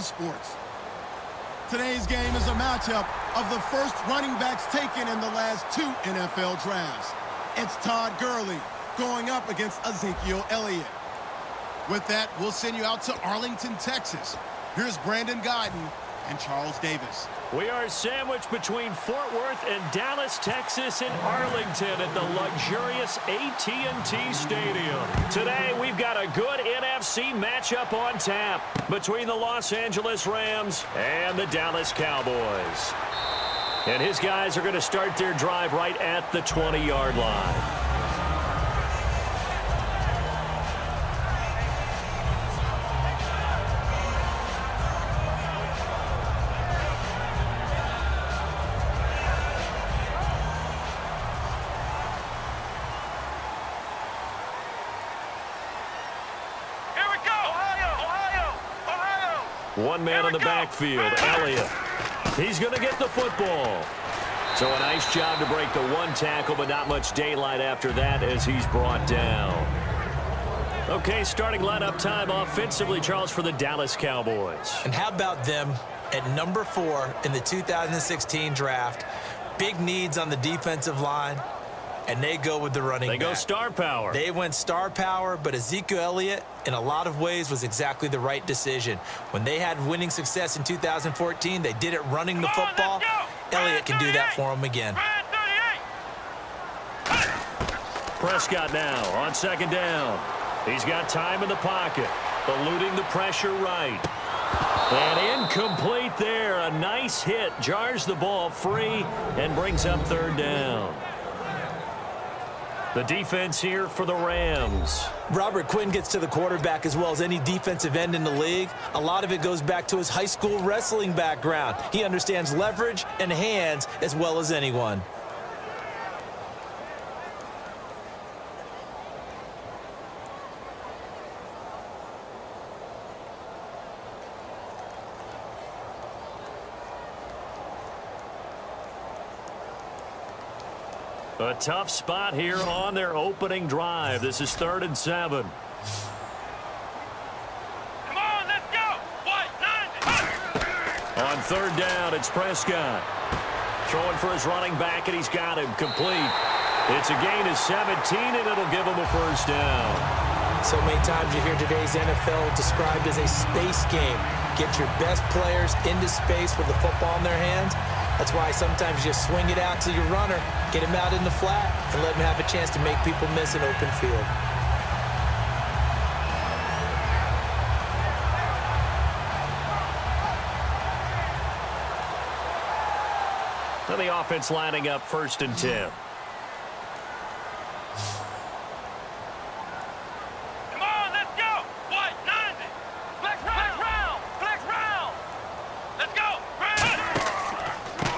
Sports. Today's game is a matchup of the first running backs taken in the last 2 NFL drafts. It's Todd Gurley going up against Ezekiel Elliott. With that, we'll send you out to Arlington, Texas. Here's Brandon Gaudin and Charles Davis. We are sandwiched between Fort Worth and Dallas, Texas, and Arlington at the luxurious AT&T Stadium. Today, we've got a good NFC matchup on tap between the Los Angeles Rams and the Dallas Cowboys. And his guys are going to start their drive right at the 20-yard line. One man in the backfield, Elliott. He's going to get the football. So a nice job to break the 1 tackle, but not much daylight after that as he's brought down. Okay, starting lineup time offensively, Charles, for the Dallas Cowboys. And how about them at number 4 in the 2016 draft? Big needs on the defensive line. And they go with the running back. They go star power. They went star power, but Ezekiel Elliott, in a lot of ways, was exactly the right decision. When they had winning success in 2014, they did it running the football. Elliott can do that for them again. Prescott now on second down. He's got time in the pocket, eluding the pressure right. And incomplete there. A nice hit. Jars the ball free and brings up third down. The defense here for the Rams. Robert Quinn gets to the quarterback as well as any defensive end in the league. A lot of it goes back to his high school wrestling background. He understands leverage and hands as well as anyone. A tough spot here on their opening drive. This is 3rd and 7. Come on, let's go. On 3rd down, it's Prescott. Throwing for his running back, and he's got him complete. It's a gain of 17, and it'll give him a first down. So many times you hear today's NFL described as a space game. Get your best players into space with the football in their hands. That's why sometimes you just swing it out to your runner, get him out in the flat, and let him have a chance to make people miss an open field. And the offense lining up 1st and 10. Come on, let's go. White 90. Flex round. Flex round. Let's go.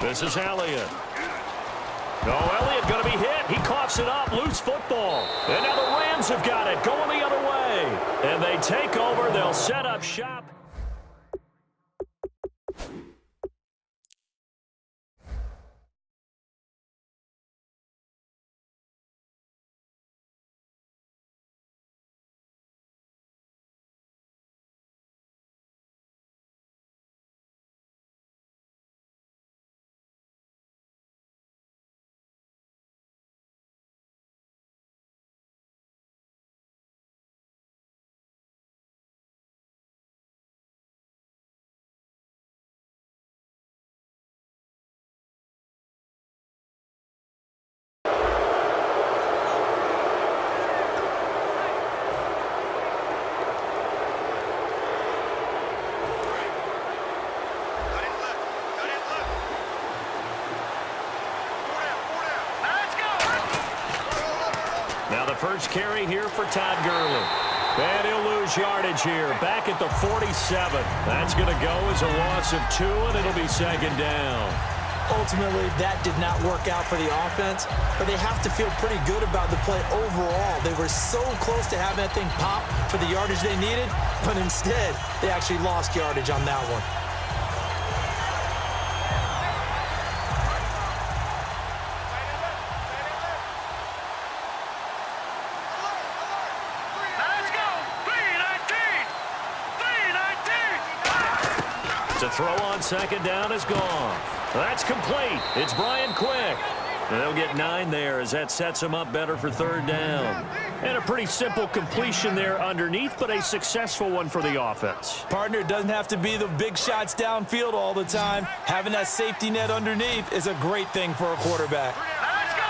This is Elliott. No, Elliott going to be hit. He coughs it up. Loose football. And now the Rams have got it. Going the other way. And they take over. They'll set up shop. Now the first carry here for Todd Gurley. And he'll lose yardage here. Back at the 47. That's going to go as a loss of 2, and it'll be 2nd down. Ultimately, that did not work out for the offense, but they have to feel pretty good about the play overall. They were so close to having that thing pop for the yardage they needed, but instead, they actually lost yardage on that one. To throw on second down is gone. That's complete. It's Brian Quick. And they'll get 9 there as that sets them up better for third down. And a pretty simple completion there underneath, but a successful one for the offense. Partner, it doesn't have to be the big shots downfield all the time. Having that safety net underneath is a great thing for a quarterback. Let's go.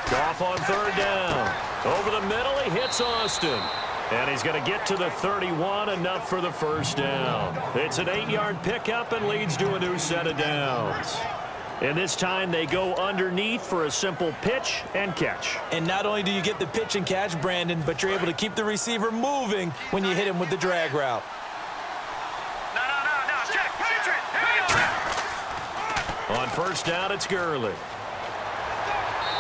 3-19. Goff on third down. Over the middle, he hits Austin. And he's going to get to the 31, enough for the first down. It's an 8-yard pickup and leads to a new set of downs. And this time they go underneath for a simple pitch and catch. And not only do you get the pitch and catch, Brandon, but you're able to keep the receiver moving when you hit him with the drag route. No. Check. Patriot. Here we go. On first down, it's Gurley.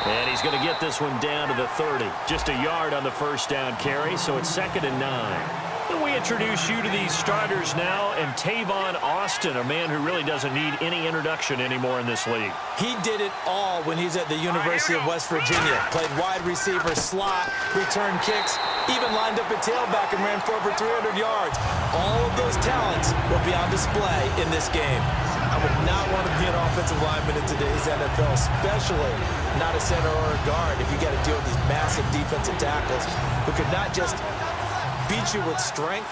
And he's going to get this one down to the 30. Just a yard on the first down carry, so it's 2nd and 9. And we introduce you to these starters now, and Tavon Austin, a man who really doesn't need any introduction anymore in this league. He did it all when he's at the University of West Virginia. Played wide receiver, slot, returned kicks, even lined up at tailback and ran for over 300 yards. All of those talents will be on display in this game. I would not want to be an offensive lineman in today's NFL, especially not a center or a guard, if you got to deal with these massive defensive tackles who could not just beat you with strength,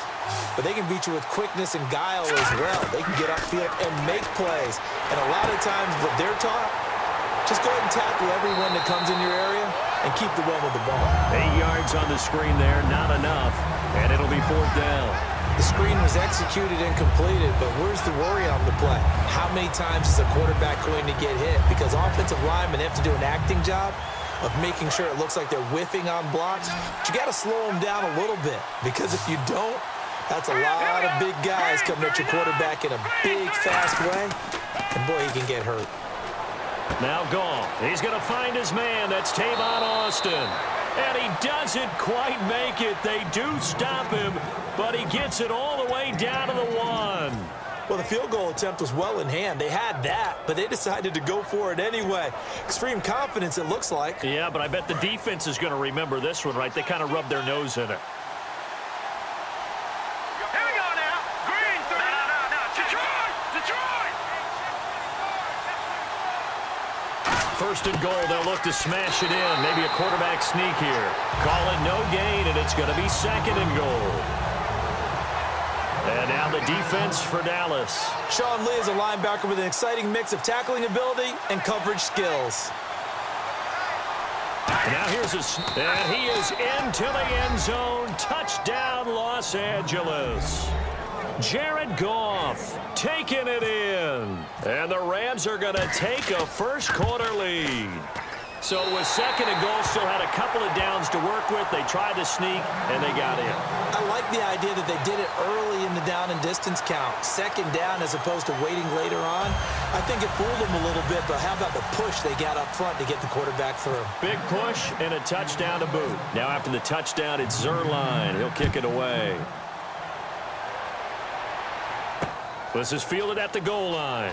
but they can beat you with quickness and guile as well. They can get upfield and make plays. And a lot of times what they're taught, just go ahead and tackle everyone that comes in your area and keep the one with the ball. 8 yards on the screen there, not enough, and it'll be 4th down. The screen was executed and completed, but where's the worry on the play? How many times is a quarterback going to get hit? Because offensive linemen have to do an acting job of making sure it looks like they're whiffing on blocks. But you got to slow them down a little bit, because if you don't, that's a lot of big guys coming at your quarterback in a big, fast way, and boy, he can get hurt. Now Goff. He's going to find his man. That's Tavon Austin. And he doesn't quite make it. They do stop him, but he gets it all the way down to the 1. Well, the field goal attempt was well in hand. They had that, but they decided to go for it anyway. Extreme confidence, it looks like. Yeah, but I bet the defense is going to remember this one, right? They kind of rubbed their nose in it. Here we go now. Green. No. Detroit. First and goal, they'll look to smash it in. Maybe a quarterback sneak here. Call it no gain, and it's going to be 2nd and goal. And now the defense for Dallas. Sean Lee is a linebacker with an exciting mix of tackling ability and coverage skills. And now here's and he is into the end zone. Touchdown, Los Angeles. Jared Goff taking it in. And the Rams are going to take a first-quarter lead. So it was 2nd and goal, still had a couple of downs to work with. They tried to sneak, and they got in. I like the idea that they did it early in the down and distance count. 2nd down as opposed to waiting later on. I think it fooled them a little bit, but how about the push they got up front to get the quarterback through? Big push and a touchdown to boot. Now after the touchdown, it's Zuerlein. He'll kick it away. This is fielded at the goal line.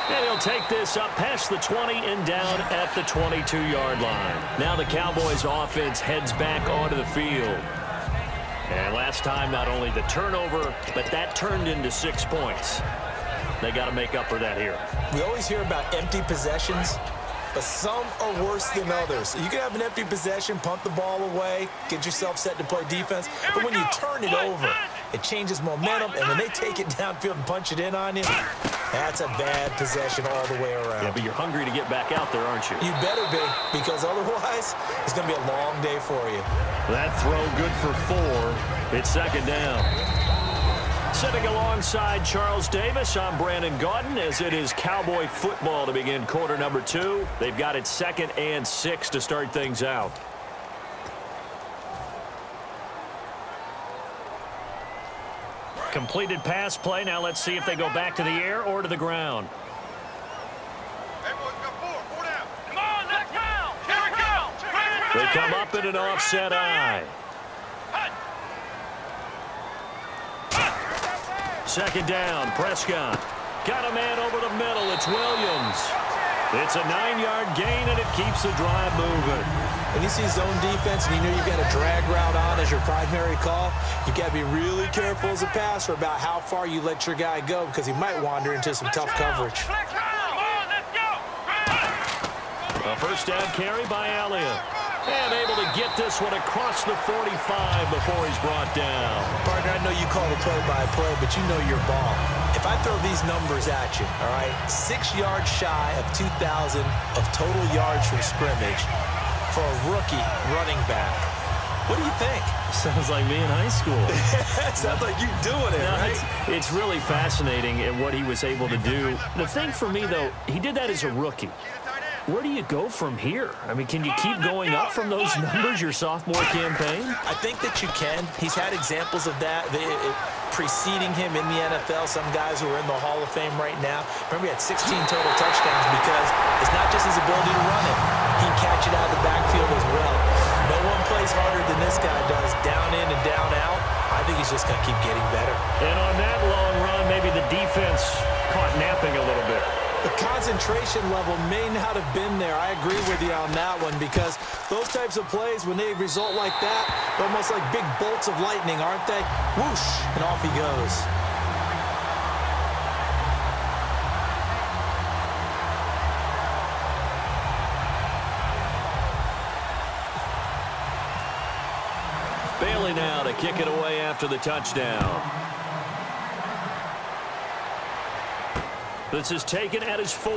And he'll take this up past the 20 and down at the 22-yard line. Now the Cowboys offense heads back onto the field. And last time, not only the turnover, but that turned into 6 points. They got to make up for that here. We always hear about empty possessions, but some are worse than others. You can have an empty possession, punt the ball away, get yourself set to play defense, but when you turn it over, it changes momentum, and when they take it downfield and punch it in on you, that's a bad possession all the way around. Yeah, but you're hungry to get back out there, aren't you? You better be, because otherwise, it's going to be a long day for you. That throw good for 4. It's 2nd down. Sitting alongside Charles Davis, I'm Brandon Gaudin, as it is Cowboy football to begin quarter number 2. They've got it 2nd and 6 to start things out. Completed pass play. Now let's see if they go back to the air or to the ground. Four down. Come on, let's go. Here we go. They come up in an offset eye. 2nd down, Prescott. Got a man over the middle. It's Williams. It's a 9-yard gain, and it keeps the drive moving. When you see zone defense and you know you've got a drag route on as your primary call, you got to be really careful as a passer about how far you let your guy go because he might wander into some tough coverage. A first down carry by Elliott. And able to get this one across the 45 before he's brought down. Partner, I know you call the play-by-play, but you know your ball. If I throw these numbers at you, all right, 6 yards shy of 2,000 of total yards from scrimmage for a rookie running back, what do you think? Sounds like me in high school. Sounds like you doing it, right? It's really fascinating at what he was able to do. The thing for me, though, he did that as a rookie. Where do you go from here? I mean, can you keep going up from those numbers your sophomore campaign? I think that you can. He's had examples of that preceding him in the NFL. Some guys who are in the Hall of Fame right now. Remember, he had 16 total touchdowns because it's not just his ability to run it. He can catch it out of the backfield as well. No one plays harder than this guy does, down in and down out. I think he's just going to keep getting better. And on that long run, maybe the defense caught napping a little bit. The concentration level may not have been there. I agree with you on that one because those types of plays, when they result like that, they're almost like big bolts of lightning, aren't they? Whoosh, and off he goes. Bailey now to kick it away after the touchdown. This is taken at his 4.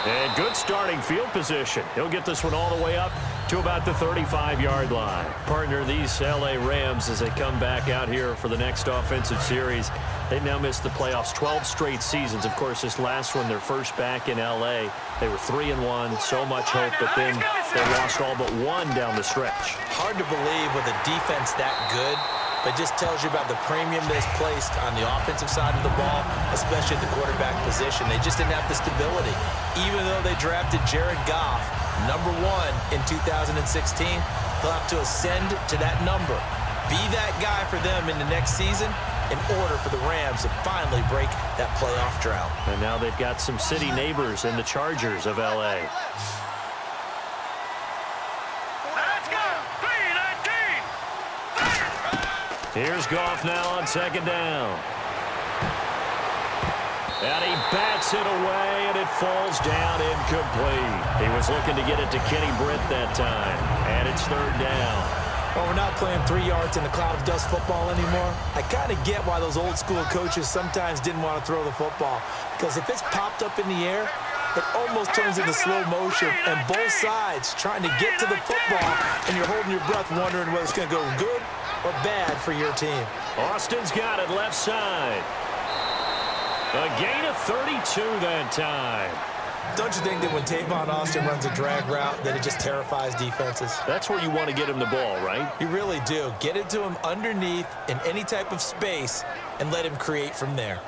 And good starting field position. He'll get this one all the way up to about the 35-yard line. Partner, these L.A. Rams, as they come back out here for the next offensive series, they've now missed the playoffs 12 straight seasons. Of course, this last one, their first back in L.A. They were 3-1, so much hope, but then they lost all but one down the stretch. Hard to believe with a defense that good. But just tells you about the premium that's placed on the offensive side of the ball, especially at the quarterback position. They just didn't have the stability. Even though they drafted Jared Goff, #1 in 2016, they'll have to ascend to that number. Be that guy for them in the next season in order for the Rams to finally break that playoff drought. And now they've got some city neighbors in the Chargers of L.A. Here's Goff now on second down. And he bats it away, and it falls down incomplete. He was looking to get it to Kenny Britt that time. And it's third down. Well, we're not playing 3 yards in a cloud of dust football anymore. I kind of get why those old school coaches sometimes didn't want to throw the football. Because if it's popped up in the air, it almost turns into slow motion. And both sides trying to get to the football, and you're holding your breath wondering whether it's going to go good or bad for your team. Austin's got it left side. A gain of 32 that time. Don't you think that when Tavon Austin runs a drag route that it just terrifies defenses? That's where you want to get him the ball, right? You really do. Get it to him underneath in any type of space and let him create from there.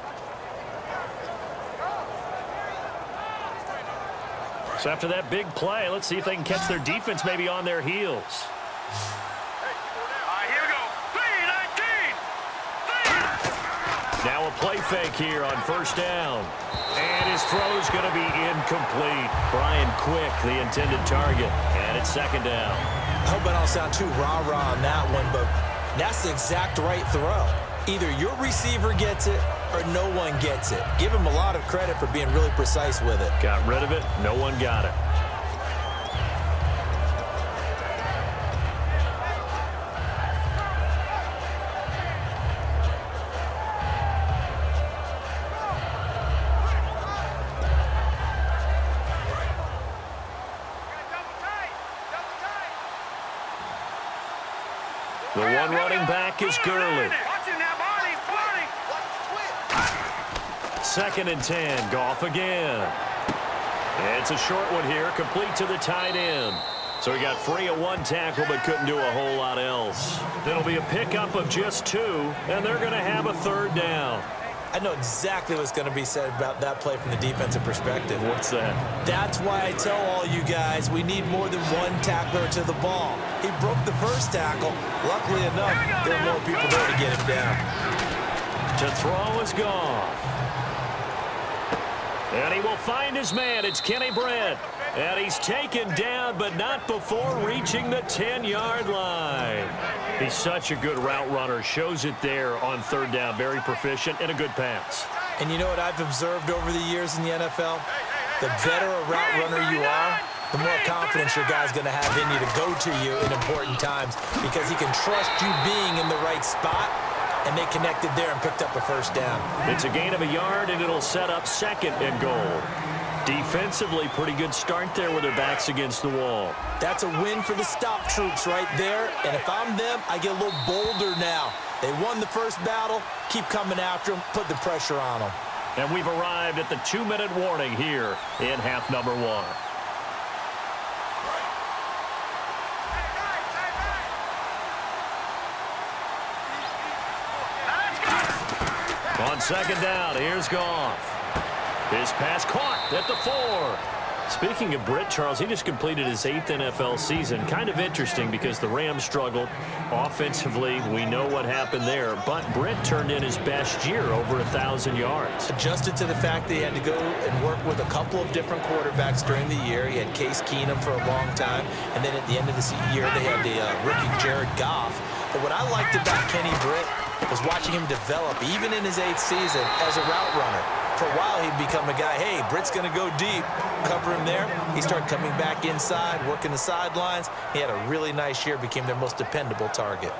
So after that big play, let's see if they can catch their defense maybe on their heels. Now a play fake here on first down. And his throw's going to be incomplete. Brian Quick, the intended target. And it's second down. I hope I don't sound too rah-rah on that one, but that's the exact right throw. Either your receiver gets it or no one gets it. Give him a lot of credit for being really precise with it. Got rid of it. No one got it. The one running back is Gurley. Second and 10. Goff again. It's a short one here, complete to the tight end. So he got free of one tackle but couldn't do a whole lot else. It'll be a pickup of just 2, and they're going to have a third down. I know exactly what's going to be said about that play from the defensive perspective. What's that? That's why I tell all you guys we need more than one tackler to the ball. He broke the first tackle. Luckily enough, there are more people there to get him down. To throw is Goff. And he will find his man. It's Kenny Britt. And he's taken down, but not before reaching the 10-yard line. He's such a good route runner. Shows it there on third down. Very proficient and a good pass. And you know what I've observed over the years in the NFL? The better a route runner you are, the more confidence your guy's going to have in you to go to you in important times because he can trust you being in the right spot, and they connected there and picked up a first down. It's a gain of a yard, and it'll set up second and goal. Defensively, pretty good start there with their backs against the wall. That's a win for the stop troops right there, and if I'm them, I get a little bolder now. They won the first battle, keep coming after them, put the pressure on them. And we've arrived at the 2-minute warning here in half number 1. On second down, here's Goff. His pass caught at the 4. Speaking of Britt, Charles, he just completed his 8th NFL season. Kind of interesting because the Rams struggled offensively. We know what happened there. But Britt turned in his best year, over 1,000 yards. Adjusted to the fact that he had to go and work with a couple of different quarterbacks during the year. He had Case Keenum for a long time. And then at the end of the year, they had the rookie Jared Goff. But what I liked about Kenny Britt was watching him develop, even in his 8th season, as a route runner. For a while, he'd become a guy, hey, Britt's going to go deep. Cover him there. He started coming back inside, working the sidelines. He had a really nice year, became their most dependable target.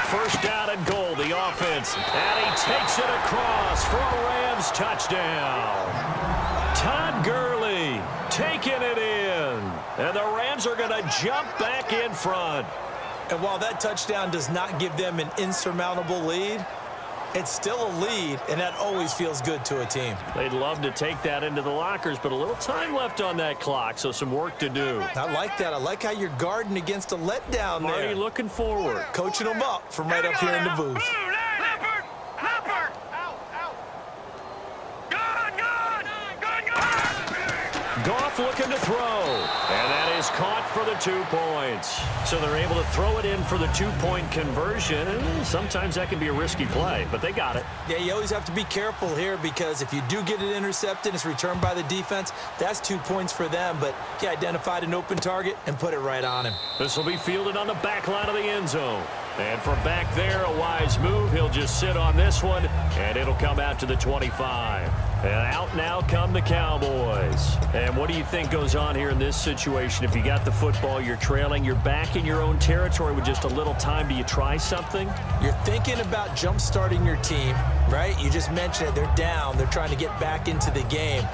First down and goal, the offense. And he takes it across for a Rams touchdown. Todd Gurley taking it in. And the Rams are going to jump back in front. And while that touchdown does not give them an insurmountable lead, it's still a lead, and that always feels good to a team. They'd love to take that into the lockers, but a little time left on that clock, so some work to do. I like that. I like how you're guarding against a letdown there. Already looking forward. Coaching them up from right up here in the booth. Leopard! Leopard! Goff looking to throw. And that is caught for the 2 points. So they're able to throw it in for the 2-point conversion. And sometimes that can be a risky play, but they got it. Yeah, you always have to be careful here because if you do get it intercepted, it's returned by the defense, that's 2 points for them. But he identified an open target and put it right on him. This will be fielded on the back line of the end zone. And from back there, a wise move. He'll just sit on this one, and it'll come out to the 25. And out now come the Cowboys. And what do you think goes on here in this situation? If you got the football, you're trailing, you're back in your own territory with just a little time. Do you try something? You're thinking about jump-starting your team, right? You just mentioned it. They're down. They're trying to get back into the game.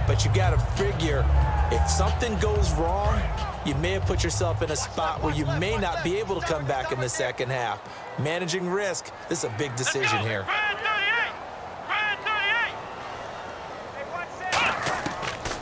But you got to figure if something goes wrong, you may have put yourself in a spot where you may not be able to come back in the second half. Managing risk, this is a big decision here.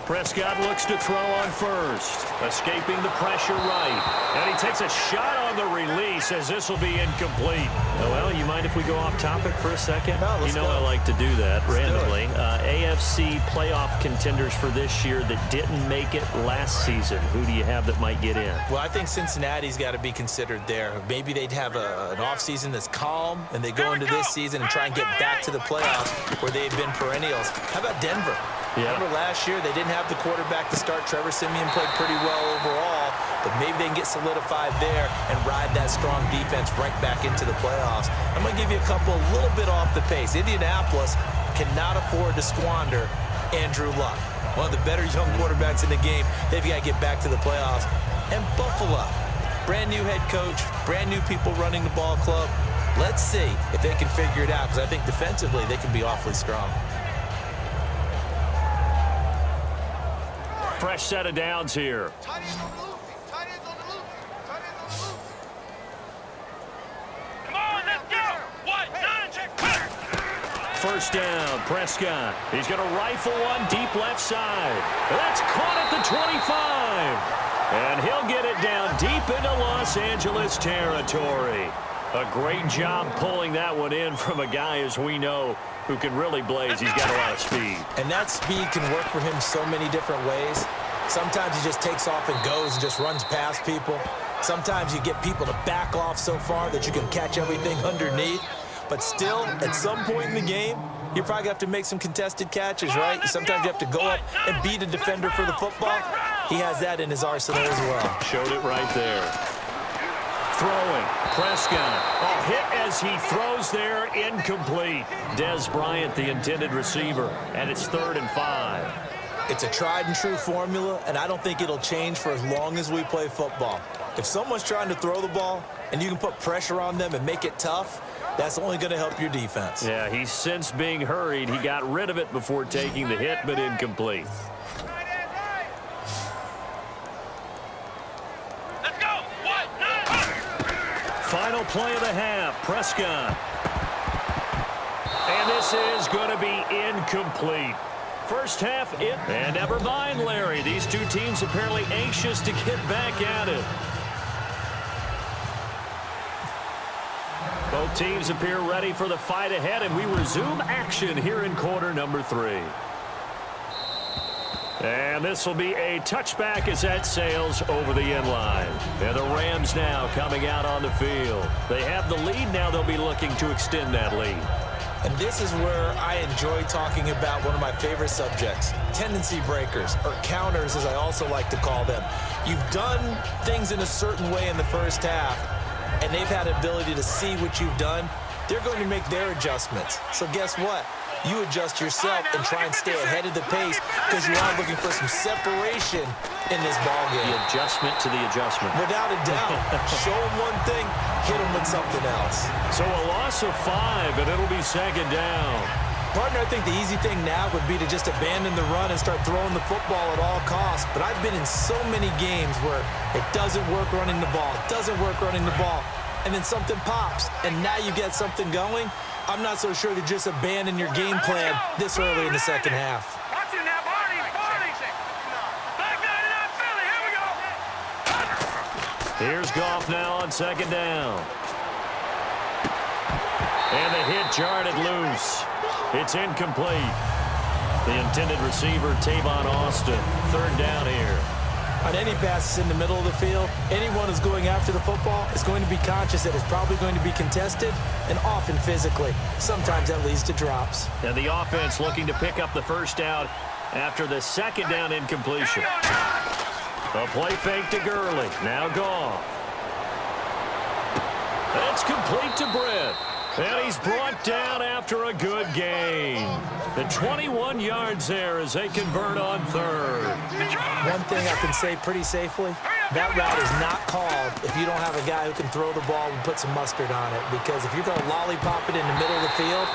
Prescott looks to throw on first, escaping the pressure right. And he takes a shot on the release as this will be incomplete. Oh, well, you mind if we go off topic for a second? No, let's you know go. I like to do that randomly. Do AFC playoff contenders for this year that didn't make it last season. Who do you have that might get in? Well, I think Cincinnati's got to be considered there. Maybe they'd have an offseason that's calm, and they go into this season and try and get back to the playoffs where they've been perennials. How about Denver? Yeah. Remember last year, they didn't have the quarterback to start. Trevor Siemian played pretty well overall, but maybe they can get solidified there and ride that strong defense right back into the playoffs. I'm going to give you a couple a little bit off the pace. Indianapolis cannot afford to squander Andrew Luck, one of the better young quarterbacks in the game. They've got to get back to the playoffs. And Buffalo, brand new head coach, brand new people running the ball club. Let's see if they can figure it out, because I think defensively they can be awfully strong. Fresh set of downs here. Tight ends on the loose. Tight ends on the loose. Tight ends on the loose. Come on, let's go. What? First down, Prescott. He's going to rifle one deep left side. That's caught at the 25. And he'll get it down deep into Los Angeles territory. A great job pulling that one in from a guy, as we know, who can really blaze. He's got a lot of speed. And that speed can work for him so many different ways. Sometimes he just takes off and goes and just runs past people. Sometimes you get people to back off so far that you can catch everything underneath. But still, at some point in the game, you probably have to make some contested catches, right? Sometimes you have to go up and beat a defender for the football. He has that in his arsenal as well. Showed it right there. Throwing, Prescott. Oh, hit as he throws there, incomplete. Dez Bryant, the intended receiver, and it's 3rd and 5. It's a tried and true formula, and I don't think it'll change for as long as we play football. If someone's trying to throw the ball and you can put pressure on them and make it tough, that's only going to help your defense. Yeah, he's since being hurried. He got rid of it before taking the hit, but incomplete. Let's go. What? Final play of the half, Prescott. And this is going to be incomplete. First half, and never mind, Larry. These two teams apparently anxious to get back at it. Both teams appear ready for the fight ahead, and we resume action here in quarter number 3. And this will be a touchback as that sails over the end line. And the Rams now coming out on the field. They have the lead. Now they'll be looking to extend that lead. And this is where I enjoy talking about one of my favorite subjects, tendency breakers, or counters as I also like to call them. You've done things in a certain way in the first half, and they've had the ability to see what you've done. They're going to make their adjustments. So guess what? You adjust yourself and try and stay ahead of the pace because you are looking for some separation in this ball game. The adjustment to the adjustment. Without a doubt. Show them one thing, hit them with something else. So a loss of 5, and it'll be 2nd down. Partner, I think the easy thing now would be to just abandon the run and start throwing the football at all costs. But I've been in so many games where it doesn't work running the ball. It doesn't work running the ball. And then something pops, and now you get something going. I'm not so sure to just abandon your game plan this early in the second half. Watch it now, Barney. Back 99 Philly. Here we go. Here's Goff now on 2nd down. And the hit jarred it loose. It's incomplete. The intended receiver, Tavon Austin. 3rd down here. On any passes in the middle of the field, anyone who's going after the football is going to be conscious that it's probably going to be contested and often physically. Sometimes that leads to drops. And the offense looking to pick up the first down after the 2nd down incompletion. A play fake to Gurley. Now Goff. It's complete to Britt. And he's brought down after a good gain. The 21 yards there as they convert on 3rd. One thing I can say pretty safely, that route is not called if you don't have a guy who can throw the ball and put some mustard on it. Because if you're going to lollipop it in the middle of the field,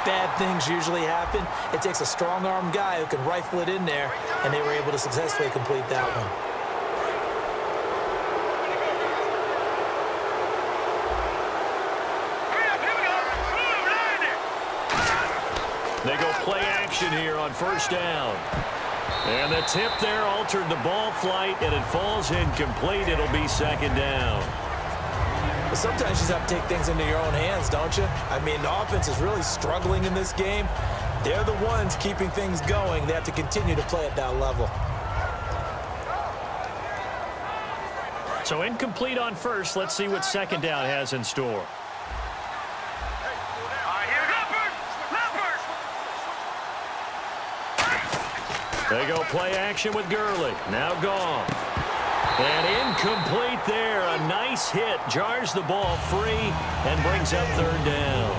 bad things usually happen. It takes a strong-armed guy who can rifle it in there, and they were able to successfully complete that one. They go play action here on 1st down. And the tip there altered the ball flight, and it falls incomplete. It'll be 2nd down. But sometimes you just have to take things into your own hands, don't you? I mean, the offense is really struggling in this game. They're the ones keeping things going. They have to continue to play at that level. So incomplete on 1st. Let's see what 2nd down has in store. They go play action with Gurley. Now Goff. And incomplete there. A nice hit. Jars the ball free and brings up 3rd down.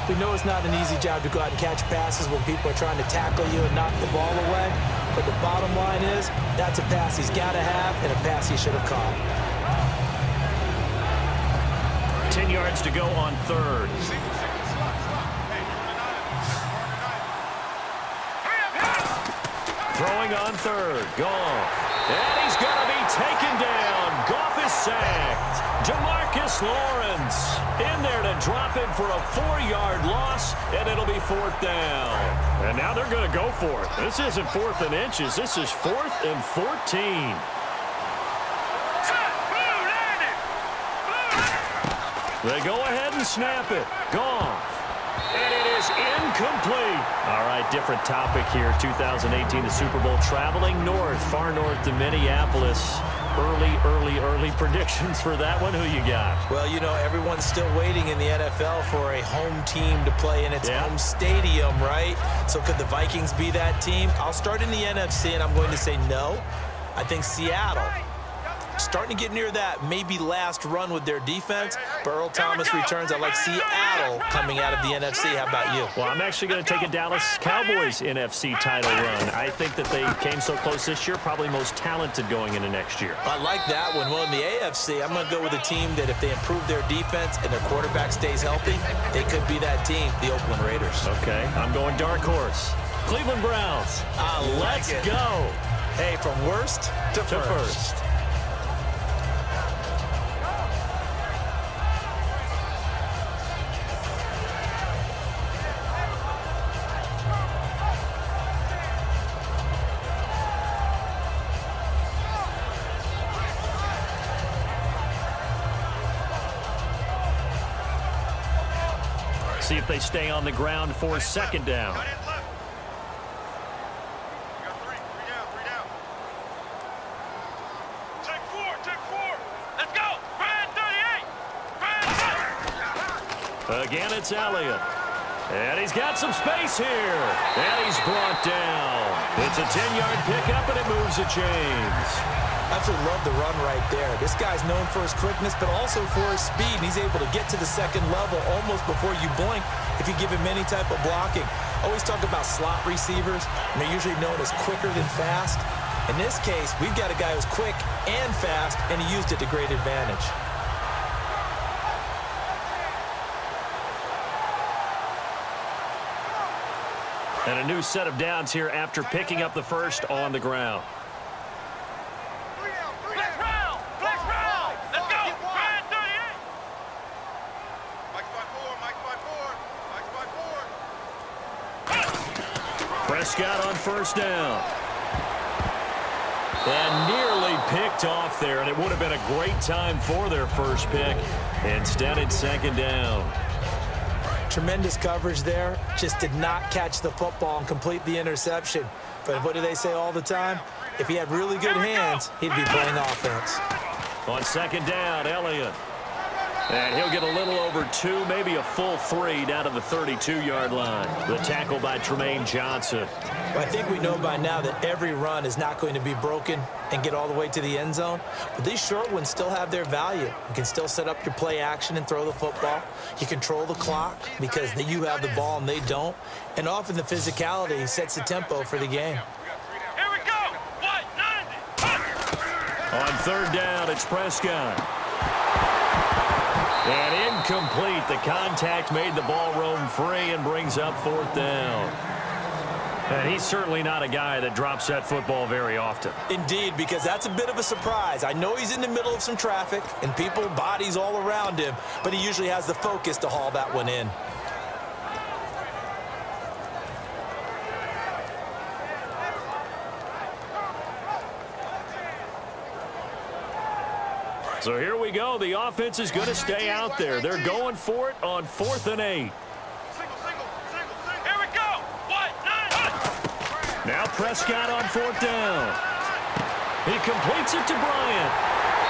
We know it's not an easy job to go out and catch passes when people are trying to tackle you and knock the ball away. But the bottom line is, that's a pass he's got to have and a pass he should have caught. 10 yards to go on 3rd. Throwing on 3rd. Goff. And he's going to be taken down. Goff is sacked. DeMarcus Lawrence in there to drop him for a 4-yard loss, and it'll be 4th down. And now they're going to go for it. This isn't 4th and inches. This is 4th and 14. They go ahead and snap it. Goff. And it is incomplete. All right, different topic here. 2018, the Super Bowl, traveling north, far north to Minneapolis. Early predictions for that one. Who you got? Well, you know, everyone's still waiting in the NFL for a home team to play in its home stadium, right? So could the Vikings be that team? I'll start in the NFC, and I'm going to say no. I think Seattle, starting to get near that maybe last run with their defense. But Earl Thomas returns. I like Seattle coming out of the NFC. How about you? Well, I'm actually going to take a Dallas Cowboys NFC title run. I think that they came so close this year, probably most talented going into next year. I like that one. Well, in the AFC, I'm going to go with a team that if they improve their defense and their quarterback stays healthy, they could be that team, the Oakland Raiders. Okay, I'm going dark horse. Cleveland Browns. Let's go. Hey, from worst to first. See if they stay on the ground for second down. Cut it left. You got three down. Take four. Let's go. Brand 38. Again, it's Elliott. And he's got some space here. And he's brought down. It's a 10-yard pickup, and it moves the chains. Absolutely love the run right there. This guy's known for his quickness, but also for his speed. And he's able to get to the second level almost before you blink if you give him any type of blocking. Always talk about slot receivers, and they're usually known as quicker than fast. In this case, we've got a guy who's quick and fast, and he used it to great advantage. And a new set of downs here after picking up the first on the ground. Flex round. Let's go. Brand 38. Mike's by four. Prescott on first down. And nearly picked off there, and it would have been a great time for their first pick. Instead, it's second down. Tremendous coverage there. Just did not catch the football and complete the interception. But what do they say all the time? If he had really good hands, he'd be playing offense. On second down, Elliott. And he'll get a little over 2, maybe a full 3 down to the 32-yard line. The tackle by Tremaine Johnson. Well, I think we know by now that every run is not going to be broken and get all the way to the end zone. But these short ones still have their value. You can still set up your play action and throw the football. You control the clock because you have the ball and they don't. And often the physicality sets the tempo for the game. Here we go. What? 90. On third down, it's Prescott. And incomplete. The contact made the ball roam free and brings up fourth down. And he's certainly not a guy that drops that football very often. Indeed, because that's a bit of a surprise. I know he's in the middle of some traffic and people, bodies all around him, but he usually has the focus to haul that one in. So here we go. The offense is going to stay out there. They're going for it on 4th and 8. Single. Here we go. What? 90. Now Prescott on 4th down. He completes it to Bryant.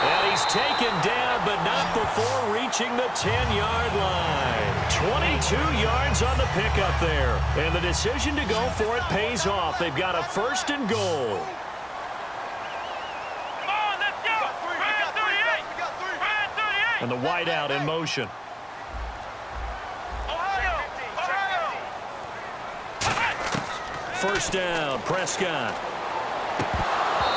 And he's taken down, but not before reaching the 10-yard line. 22 yards on the pickup there. And the decision to go for it pays off. They've got a 1st and goal. And the wideout in motion. Ohio. First down, Prescott.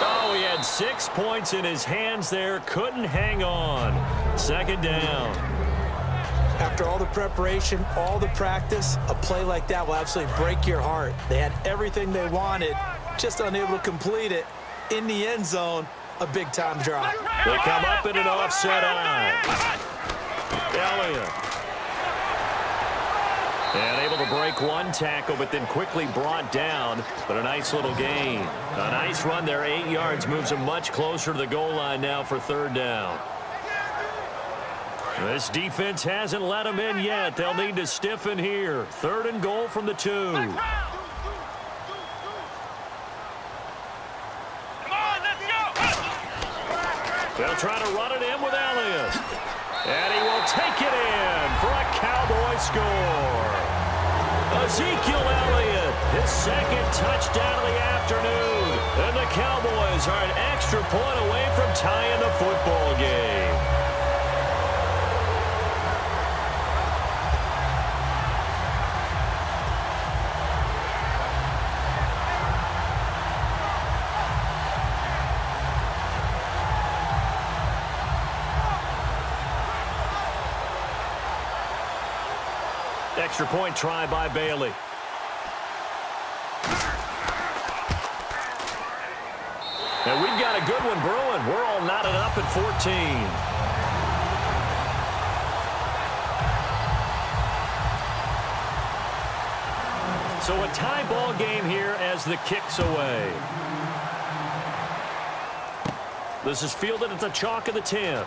Oh, he had 6 points in his hands there. Couldn't hang on. Second down. After all the preparation, all the practice, a play like that will absolutely break your heart. They had everything they wanted, just unable to complete it. In the end zone, a big-time drop. They come up in an offset eye. Elliott. And able to break one tackle, but then quickly brought down. But a nice little gain. A nice run there, 8 yards. Moves them much closer to the goal line now for third down. This defense hasn't let them in yet. They'll need to stiffen here. 3rd and goal from the 2. Come on, let's go. They'll try to run it in with Elliott. And he will take it in for a Cowboy score. Ezekiel Elliott, his 2nd touchdown of the afternoon. And the Cowboys are an extra point away from tying the football game. Extra point try by Bailey. And we've got a good one brewing. We're all knotted up at 14. So a tie ball game here as the kick's away. This is fielded at the chalk of the 10.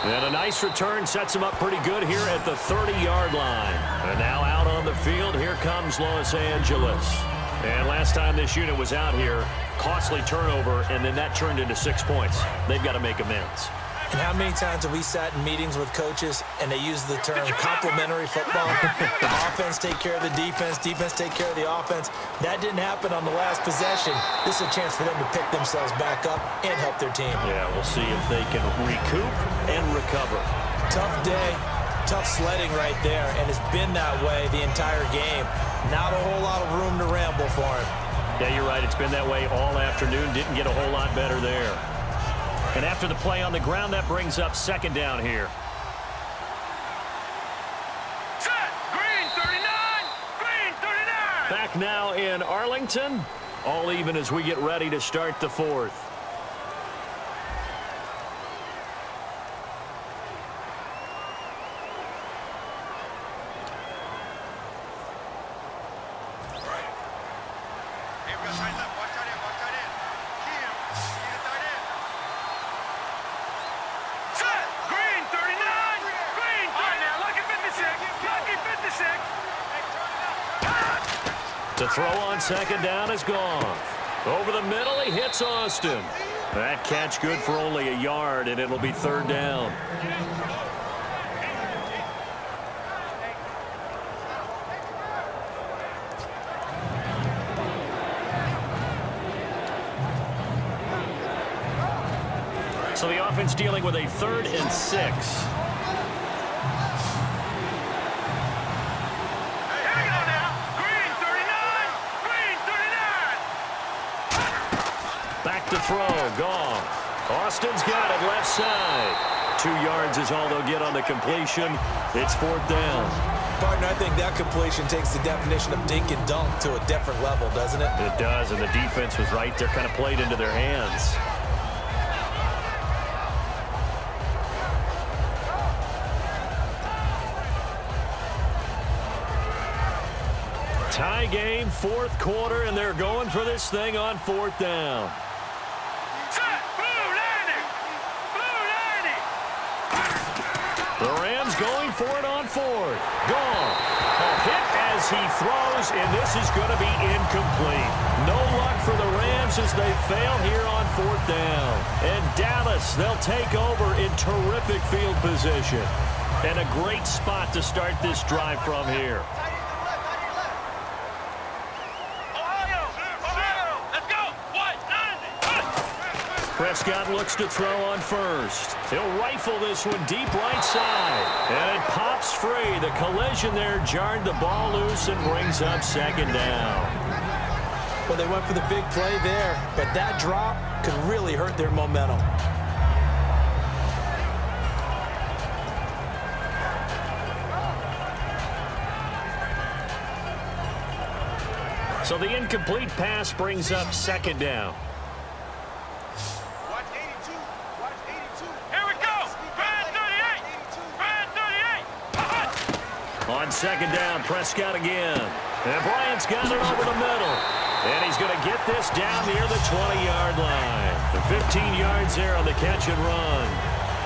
And a nice return sets him up pretty good here at the 30-yard line. And now out on the field, here comes Los Angeles. And last time this unit was out here, costly turnover, and then that turned into 6 points. They've got to make amends. And how many times have we sat in meetings with coaches and they use the term complementary football? The offense take care of the defense take care of the offense. That didn't happen on the last possession. This is a chance for them to pick themselves back up and help their team. Yeah, we'll see if they can recoup and recover. Tough day, tough sledding right there, and it's been that way the entire game. Not a whole lot of room to ramble for him. Yeah, you're right. It's been that way all afternoon. Didn't get a whole lot better there. And after the play on the ground, that brings up 2nd down here. Set. Green 39. Green 39. Back now in Arlington. All even as we get ready to start the 4th. To throw on 2nd down is gone. Over the middle, he hits Austin. That catch good for only a yard, and it'll be 3rd down. So the offense dealing with a 3rd and 6. To throw, Goff. Austin's got it left side. 2 yards is all they'll get on the completion. It's 4th down. Partner, I think that completion takes the definition of dink and dunk to a different level, doesn't it? It does, and the defense was right there, kind of played into their hands. Tie game, 4th quarter, and they're going for this thing on 4th down. The Rams going for it on 4th. Gone. A hit as he throws, and this is going to be incomplete. No luck for the Rams as they fail here on 4th down. And Dallas, they'll take over in terrific field position. And a great spot to start this drive from here. Prescott looks to throw on 1st. He'll rifle this one deep right side. And it pops free. The collision there jarred the ball loose and brings up 2nd down. Well, they went for the big play there, but that drop could really hurt their momentum. So the incomplete pass brings up 2nd down. On 2nd down, Prescott again. And Bryant's got it over the middle. And he's going to get this down near the 20-yard line. The 15 yards there on the catch and run.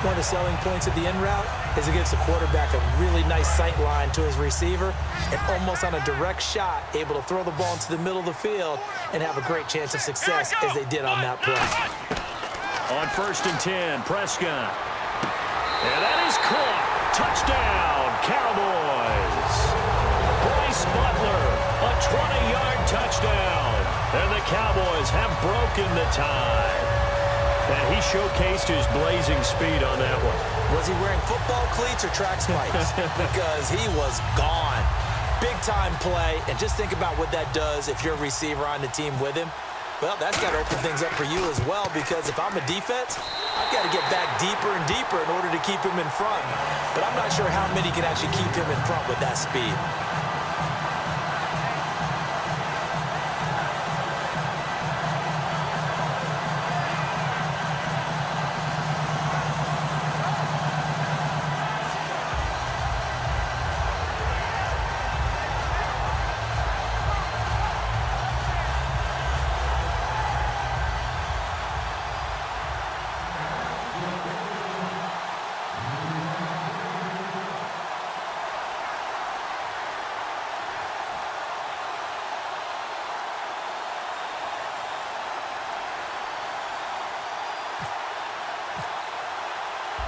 One of the selling points of the in route is it gives the quarterback a really nice sight line to his receiver and almost on a direct shot, able to throw the ball into the middle of the field and have a great chance of success as they did on that play. On 1st and 10, Prescott. And that is caught. Touchdown, Cowboys. Bryce Butler, a 20-yard touchdown. And the Cowboys have broken the tie. And he showcased his blazing speed on that one. Was he wearing football cleats or track spikes? Because he was gone. Big-time play. And just think about what that does if you're a receiver on the team with him. Well, that's got to open things up for you as well, because if I'm a defense, I've got to get back deeper and deeper in order to keep him in front. But I'm not sure how many can actually keep him in front with that speed.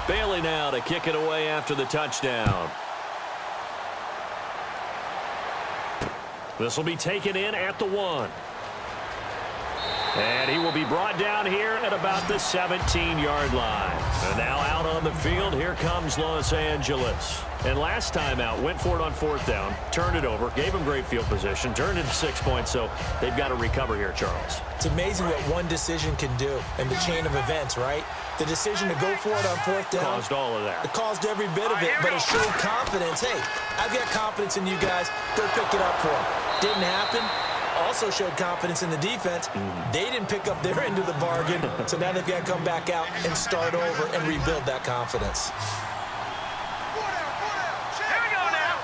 Bailey now to kick it away after the touchdown. This will be taken in at the 1. And he will be brought down here at about the 17-yard line. And now out on the field, here comes Los Angeles. And last time out, went for it on 4th down, turned it over, gave him great field position, turned it to 6 points, so they've got to recover here, Charles. It's amazing what one decision can do in the chain of events, right? The decision to go for it on 4th down. Caused all of that. It caused every bit of it, but it showed confidence. Hey, I've got confidence in you guys. Go pick it up for them. Didn't happen. Also showed confidence in the defense. They didn't pick up their end of the bargain, so now they've got to come back out and start over and rebuild that confidence. Here we go now.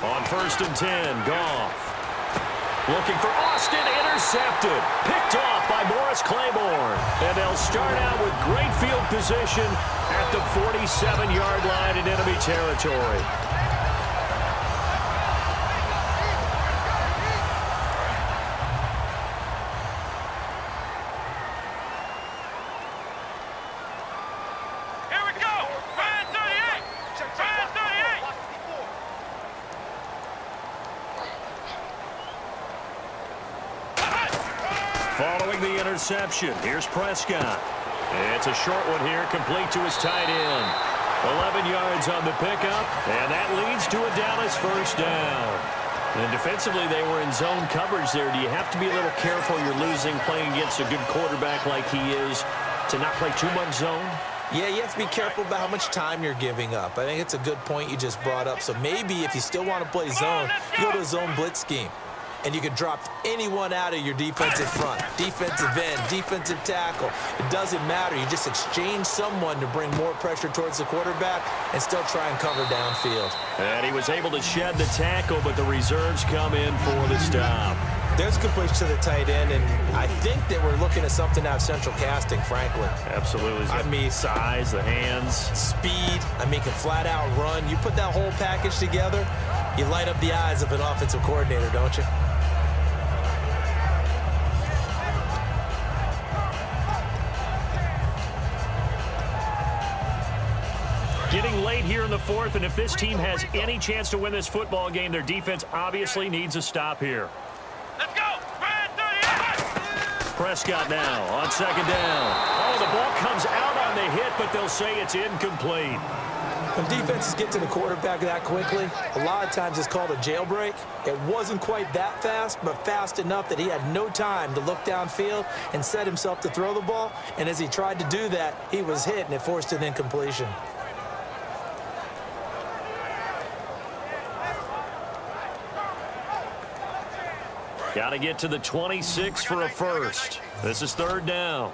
On 1st and 10, Goff. Looking for Austin, intercepted. Picked off by Morris Claiborne. And they'll start out with great field position at the 47-yard line in enemy territory. Here we go. Ryan 38. Ryan 38. Following the interception, here's Prescott. It's a short one here, complete to his tight end. 11 yards on the pickup, and that leads to a Dallas 1st down. And defensively, they were in zone coverage there. Do you have to be a little careful? You're losing, playing against a good quarterback like he is, to not play too much zone? Yeah, you have to be careful about how much time you're giving up. I think it's a good point you just brought up. So maybe if you still want to play zone, you go to a zone blitz scheme. And you can drop anyone out of your defensive front. Defensive end, defensive tackle. It doesn't matter. You just exchange someone to bring more pressure towards the quarterback and still try and cover downfield. And he was able to shed the tackle, but the reserves come in for the stop. There's completion to the tight end, and I think that we're looking at something out of central casting, frankly. Absolutely. I mean, size, the hands. Speed. I mean, can flat out run. You put that whole package together, you light up the eyes of an offensive coordinator, don't you? Getting late here in the 4th, and if this team has any chance to win this football game, their defense obviously needs a stop here. Let's go. Ryan 38. Prescott now on 2nd down. Oh, the ball comes out on the hit, but they'll say it's incomplete. When defenses get to the quarterback that quickly, a lot of times it's called a jailbreak. It wasn't quite that fast, but fast enough that he had no time to look downfield and set himself to throw the ball. And as he tried to do that, he was hit, and it forced an incompletion. Got to get to the 26 for a first. This is 3rd down.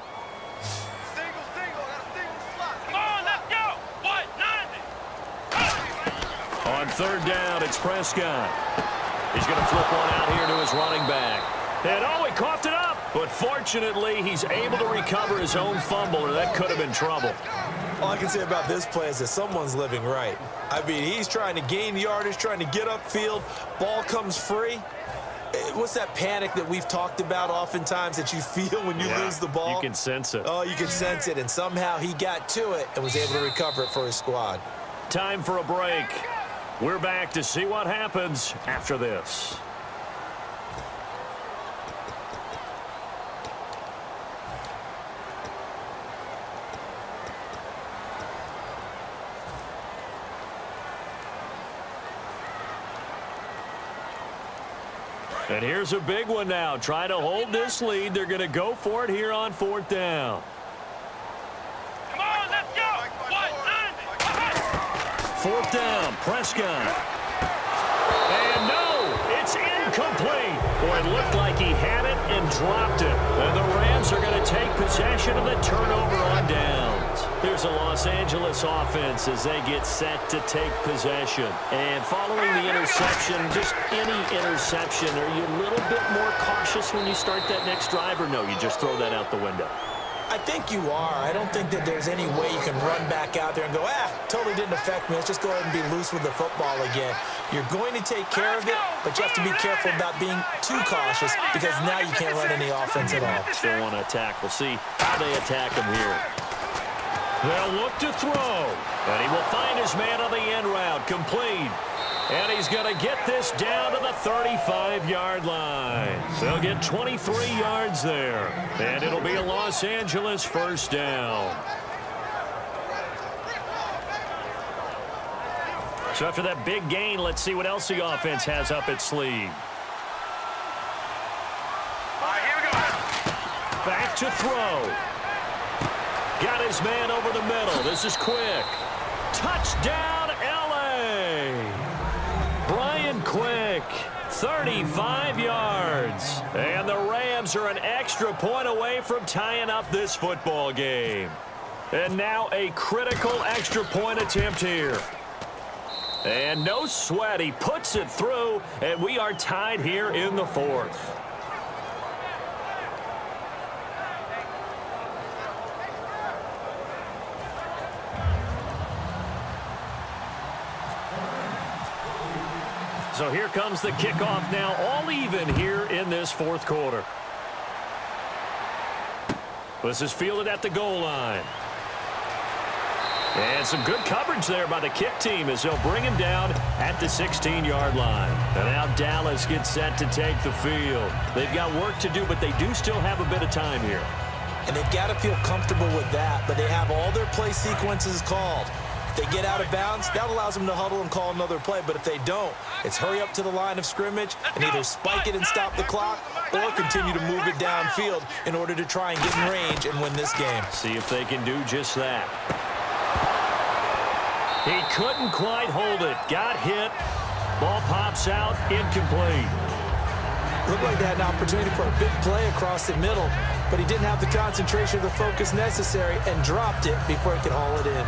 Come on, let's go. What? 90. On 3rd down, it's Prescott. He's going to flip one out here to his running back. And oh, he coughed it up. But fortunately, he's able to recover his own fumble, or that could have been trouble. All I can say about this play is that someone's living right. I mean, he's trying to gain yardage, trying to get upfield. Ball comes free. What's that panic that we've talked about oftentimes that you feel when you lose the ball? You can sense it. Oh, you can sense it, and somehow he got to it and was able to recover it for his squad. Time for a break. We're back to see what happens after this. And here's a big one now. Try to hold this lead. They're going to go for it here on 4th down. Come on, let's go. 190. 4th down, Prescott. And no, it's incomplete. Boy, it looked like he had it and dropped it. And the Rams are going to take possession of the turnover on downs. Here's a Los Angeles offense as they get set to take possession. And following the interception, just any interception, are you a little bit more cautious when you start that next drive, or no, you just throw that out the window? I think you are. I don't think that there's any way you can run back out there and go, totally didn't affect me. Let's just go ahead and be loose with the football again. You're going to take care of it, but you have to be careful about being too cautious because now you can't run any offense at all. Still want to attack. We'll see how they attack him here. They'll look to throw, and he will find his man on the end route, complete. And he's going to get this down to the 35-yard line. They'll get 23 yards there, and it'll be a Los Angeles 1st down. So after that big gain, let's see what else the offense has up its sleeve. All right, here we go. Back to throw. Got his man over the middle. This is quick. Touchdown, L.A. Brian Quick, 35 yards. And the Rams are an extra point away from tying up this football game. And now a critical extra point attempt here. And no sweat. He puts it through, and we are tied here in the 4th. So here comes the kickoff now, all even here in this 4th quarter. This is fielded at the goal line. And some good coverage there by the kick team as they'll bring him down at the 16-yard line. And now Dallas gets set to take the field. They've got work to do, but they do still have a bit of time here. And they've got to feel comfortable with that, but they have all their play sequences called. They get out of bounds, that allows them to huddle and call another play. But if they don't, it's hurry up to the line of scrimmage and either spike it and stop the clock or continue to move it downfield in order to try and get in range and win this game. See if they can do just that. He couldn't quite hold it. Got hit. Ball pops out. Incomplete. Looked like they had an opportunity for a big play across the middle, but he didn't have the concentration or the focus necessary and dropped it before he could haul it in.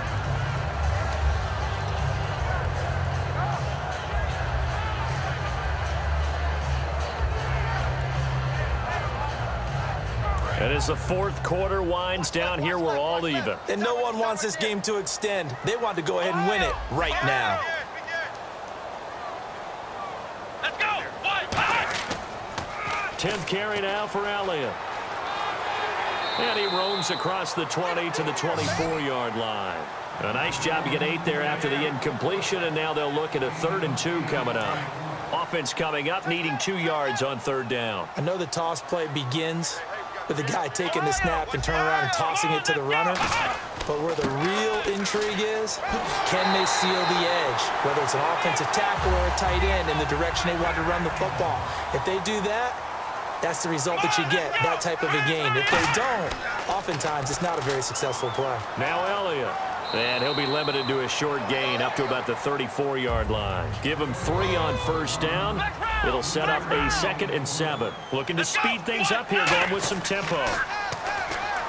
And as the 4th quarter winds down here, we're all even. And no one wants this game to extend. They want to go ahead and win it right now. Let's go. 10th carry now for Elliott. And he roams across the 20 to the 24-yard line. A nice job to get 8 there after the incompletion, and now they'll look at a 3rd and 2 coming up. Offense coming up, needing 2 yards on 3rd down. I know the toss play begins with the guy taking the snap and turning around and tossing it to the runner. But where the real intrigue is, can they seal the edge? Whether it's an offensive tackle or a tight end in the direction they want to run the football. If they do that, that's the result that you get, that type of a gain. If they don't, oftentimes it's not a very successful play. Now Elliott. And he'll be limited to a short gain up to about the 34-yard line. Give him 3 on 1st down. It'll set up a 2nd and 7. Looking to speed things up here, going with some tempo.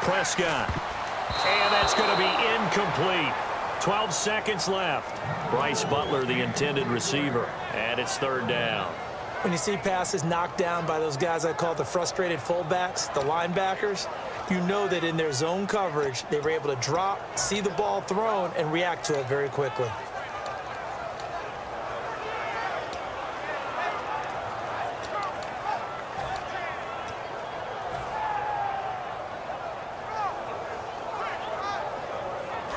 Prescott. And that's going to be incomplete. 12 seconds left. Bryce Butler, the intended receiver. And it's 3rd down. When you see passes knocked down by those guys I call the frustrated fullbacks, the linebackers, you know that in their zone coverage, they were able to drop, see the ball thrown, and react to it very quickly.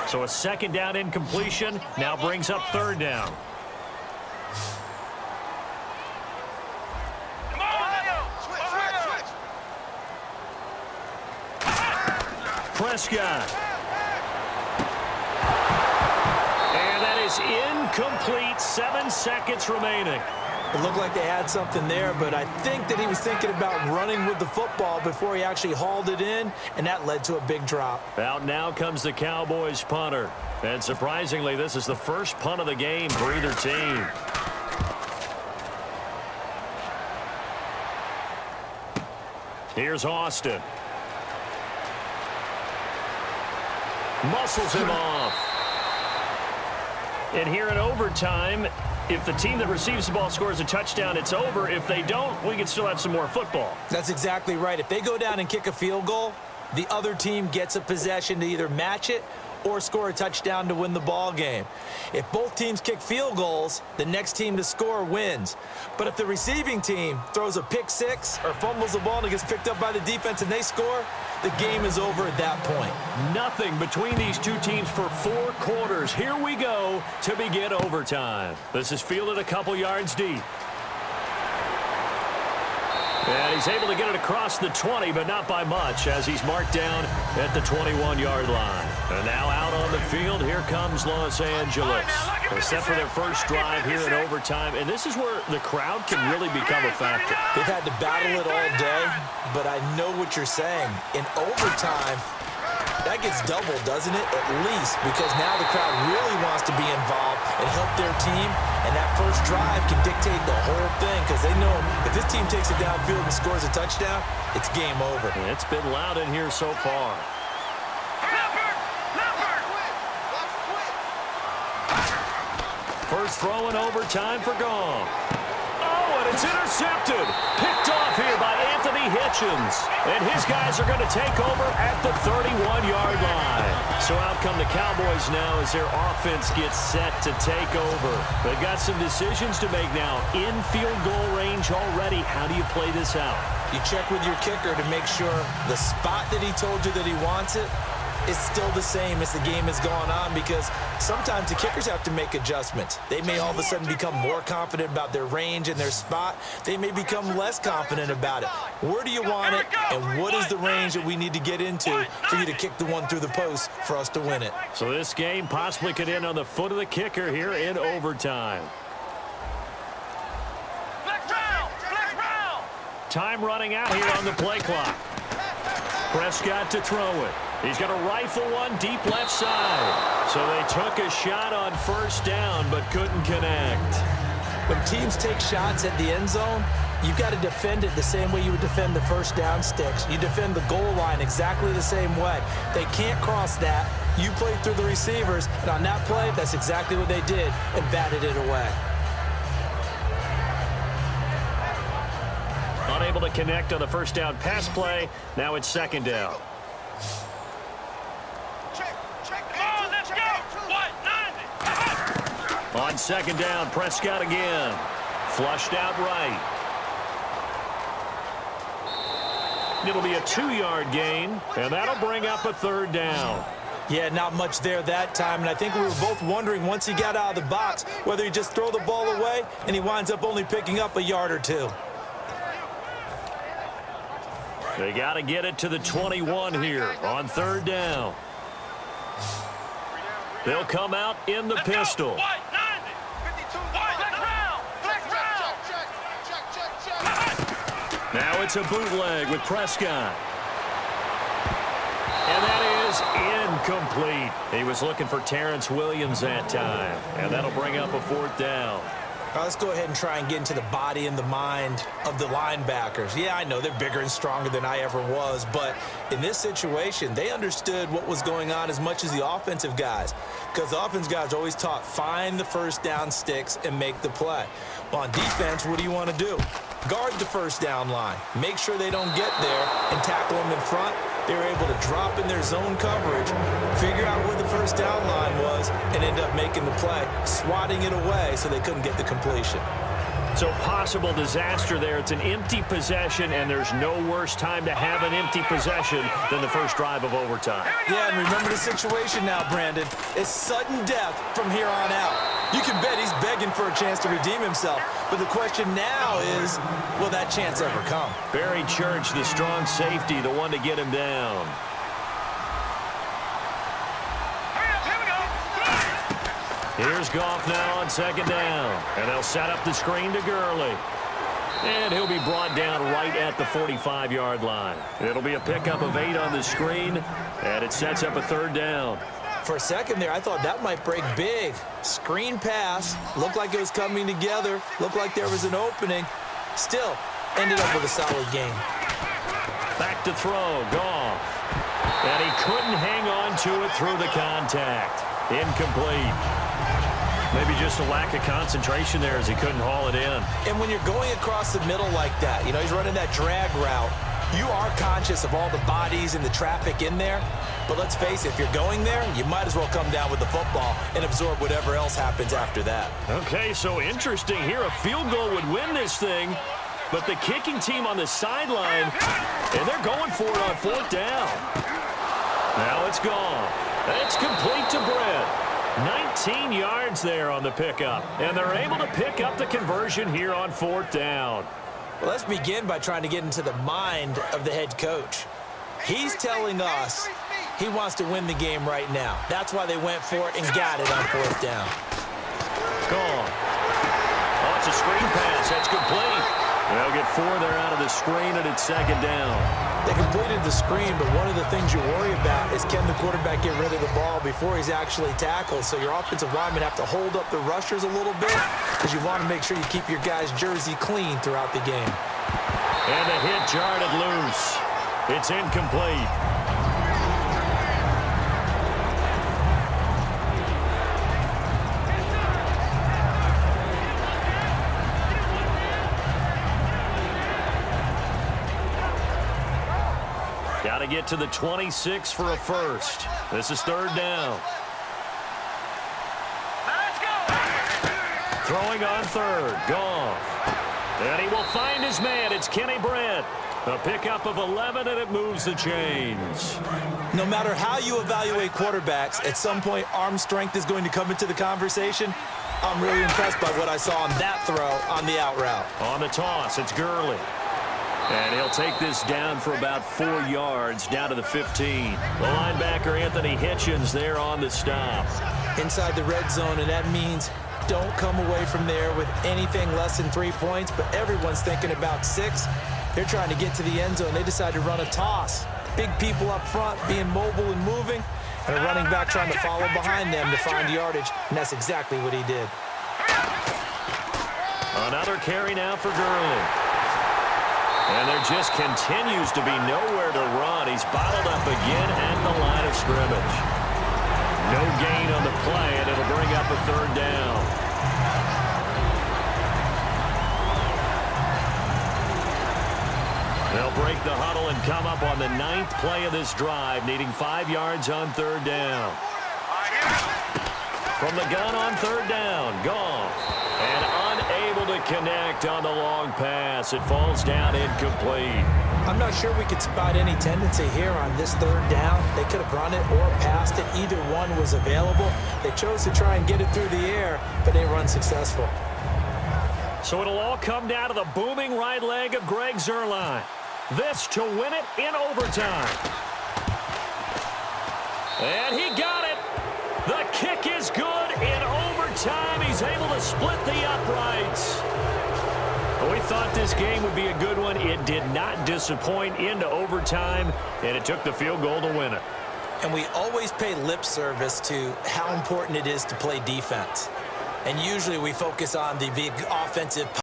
So a second down incompletion now brings up third down. Prescott. And that is incomplete. 7 seconds remaining. It looked like they had something there, but I think that he was thinking about running with the football before he actually hauled it in, and that led to a big drop. Out now comes the Cowboys punter. And surprisingly, this is the first punt of the game for either team. Here's Austin. Muscles him off. And here in overtime, if the team that receives the ball scores a touchdown, it's over. If they don't, we can still have some more football. That's exactly right. If they go down and kick a field goal, the other team gets a possession to either match it or score a touchdown to win the ball game. If both teams kick field goals, the next team to score wins. But if the receiving team throws a pick six or fumbles the ball and it gets picked up by the defense and they score, the game is over at that point. Nothing between these two teams for 4 quarters. Here we go to begin overtime. This is fielded a couple yards deep. And he's able to get it across the 20, but not by much, as he's marked down at the 21-yard line. And now out on the field, here comes Los Angeles. They're set for their first drive here in overtime, and this is where the crowd can really become a factor. They've had to battle it all day, but I know what you're saying. In overtime, that gets doubled, doesn't it? At least, because now the crowd really wants to be involved and help their team, and that first drive can dictate the whole thing because they know if this team takes it downfield and scores a touchdown, it's game over. And it's been loud in here so far. First throw in overtime for Goff. Oh, and it's intercepted. Picked off here by Anthony Hitchens. And his guys are going to take over at the 31-yard line. So out come the Cowboys now as their offense gets set to take over. They've got some decisions to make now. In field goal range already. How do you play this out? You check with your kicker to make sure the spot that he told you that he wants it is still the same as the game has gone on, because sometimes the kickers have to make adjustments. They may all of a sudden become more confident about their range and their spot. They may become less confident about it. Where do you want it, and what is the range that we need to get into for you to kick the one through the post for us to win it? So this game possibly could end on the foot of the kicker here in overtime. Time running out here on the play clock. Prescott to throw it. He's going to rifle one deep left side. So they took a shot on first down but couldn't connect. When teams take shots at the end zone, you've got to defend it the same way you would defend the first down sticks. You defend the goal line exactly the same way. They can't cross that. You played through the receivers, and on that play, that's exactly what they did and batted it away. Unable to connect on the first down pass play. Now it's second down. On second down, Prescott again. Flushed out right. It'll be a 2-yard gain, and that'll bring up a third down. Yeah, not much there that time, and I think we were both wondering once he got out of the box whether he just throw the ball away, and he winds up only picking up a yard or two. They got to get it to the 21 here on third down. They'll come out in the pistol. Now it's a bootleg with Prescott. And that is incomplete. He was looking for Terrence Williams that time. And that'll bring up a fourth down. Let's go ahead and try and get into the body and the mind of the linebackers. Yeah, I know they're bigger and stronger than I ever was, but in this situation, they understood what was going on as much as the offensive guys, because the offensive guys are always taught, find the first down sticks and make the play. Well, on defense, what do you want to do? Guard the first down line. Make sure they don't get there and tackle them in front. They were able to drop in their zone coverage, figure out where the first down line was, and end up making the play, swatting it away so they couldn't get the completion. So possible disaster there. It's an empty possession, and there's no worse time to have an empty possession than the first drive of overtime. Yeah, and remember the situation now, Brandon. It's sudden death from here on out. You can bet he's begging for a chance to redeem himself. But the question now is, will that chance ever come? Barry Church, the strong safety, the one to get him down. Here's Goff now on second down. And they'll set up the screen to Gurley. And he'll be brought down right at the 45-yard line. It'll be a pickup of 8 on the screen, and it sets up a third down. For a second there, I thought that might break big. Screen pass. Looked like it was coming together. Looked like there was an opening. Still, ended up with a solid game. Back to throw. Goff. And he couldn't hang on to it through the contact. Incomplete. Maybe just a lack of concentration there as he couldn't haul it in. And when you're going across the middle like that, he's running that drag route, you are conscious of all the bodies and the traffic in there. But let's face it, if you're going there, you might as well come down with the football and absorb whatever else happens after that. Okay, so interesting here. A field goal would win this thing, but the kicking team on the sideline, and they're going for it on fourth down. Now it's gone. It's complete to Brett. 19 yards there on the pickup, and they're able to pick up the conversion here on fourth down. Well, let's begin by trying to get into the mind of the head coach. He's telling us he wants to win the game right now. That's why they went for it and got it on fourth down. Gone. Oh, it's a screen pass. That's complete. They'll get 4 there out of the screen, and it's second down. They completed the screen, but one of the things you worry about is can the quarterback get rid of the ball before he's actually tackled. So your offensive linemen have to hold up the rushers a little bit because you want to make sure you keep your guy's jersey clean throughout the game. And the hit jarred it loose. It's incomplete. Got to get to the 26 for a first. This is third down. Let's go. Throwing on third. Goff. And he will find his man. It's Kenny Brett. A pickup of 11, and it moves the chains. No matter how you evaluate quarterbacks, at some point arm strength is going to come into the conversation. I'm really impressed by what I saw on that throw on the out route. On the toss, it's Gurley. And he'll take this down for about 4 yards, down to the 15. The linebacker, Anthony Hitchens, there on the stop. Inside the red zone, and that means don't come away from there with anything less than 3 points, but everyone's thinking about 6. They're trying to get to the end zone. They decide to run a toss. Big people up front being mobile and moving, and a running back trying to follow behind them to find yardage, and that's exactly what he did. Another carry now for Gurley. And there just continues to be nowhere to run. He's bottled up again at the line of scrimmage. No gain on the play, and it'll bring up a third down. They'll break the huddle and come up on the 9th play of this drive, needing 5 yards on third down. From the gun on third down, Goff. And unable to connect on the long pass. It falls down incomplete. I'm not sure we could spot any tendency here on this third down. They could have run it or passed it. Either one was available. They chose to try and get it through the air, but they were unsuccessful. So it'll all come down to the booming right leg of Greg Zuerlein. This to win it in overtime. And he got it. The kick is good in overtime. He's able to split the uprights. We thought this game would be a good one. It did not disappoint into overtime, and it took the field goal to win it. And we always pay lip service to how important it is to play defense. And usually we focus on the big offensive